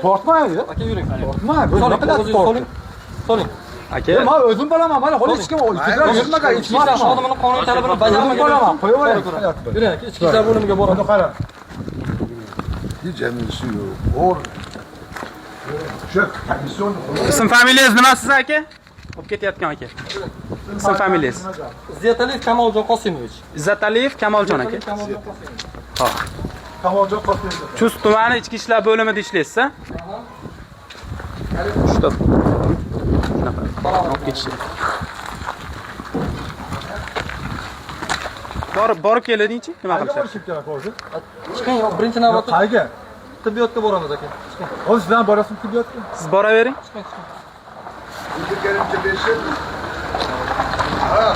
Tortmaydi. Aka yuring. Tortmaydi. Biz nima qilasiz tortib? Soling. Aka. Men o'zim bilaman, mana hali hech kim ikkilar yurmagan, Ichki ishlar xodimining qonuniy talabini bajarmagan. Qo'yaman, qo'yavering. Yuring aka, ichki ishlar bo'limiga boramiz. Qara. Hiç emrisi yok. Or. Şu komisyon. Ism familiyangiz nima siz aka? Olib ketayotgan aka. Ism familiyangiz. Izzataliyev Kamoljon Qosimovich. Izzataliyev Kamoljon aka. Kamoljon Qosimovich. Xo'p. Kamoljon Qosimov. Chust tumani ichki ishlar bo'limida ishlaysiz, a? Shunaqa. Olib ketishdi. Borib keladingchi? Nima qilishadi? Borishim kerak hozir. Chiqing, birinchi navbatda Qayga? tibbiyotga boramiz aka. Chiqing. Hozir sizlar borasizmi tibbiyotga? Siz boravering. Chiqing, chiqing. Bir gelince beşer. Ha.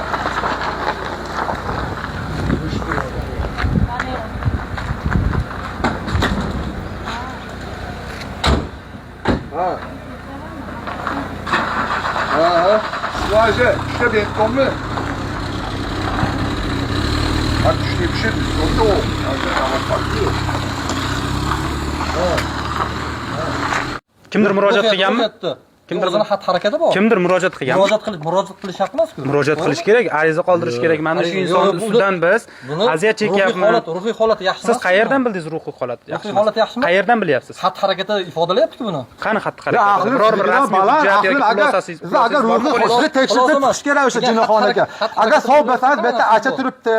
Ha. Ha. Şuraya, şuraya bir etkom mu? Bak şuraya bir şey oldu o. Ama farklı. Kimdir murojaat qilganmi? Kimdir o'zini xat harakati bor. Kimdir murojaat qilganmi? Murojaat qilish haqi emas-ku. Murojaat qilish kerak, ariza qoldirish kerak. Mana shu inson ustidan biz aziyat chekyapmiz. Ruhiy holati yaxshi emas. Siz qayerdan bildingiz ruhiy holat yaxshi? Ruhiy holati yaxshimi? Qayerdan bilyapsiz? Xat harakati ifodalayapti-ku buni. Qani xatti harakati? Biror bir rasmiy hujjat yoki xulosangiz agar ruhiy holati tekshirib chiqish kerak o'sha jinoxonaga. Agar sog' bo'lsangiz, bu yerda acha turibdi.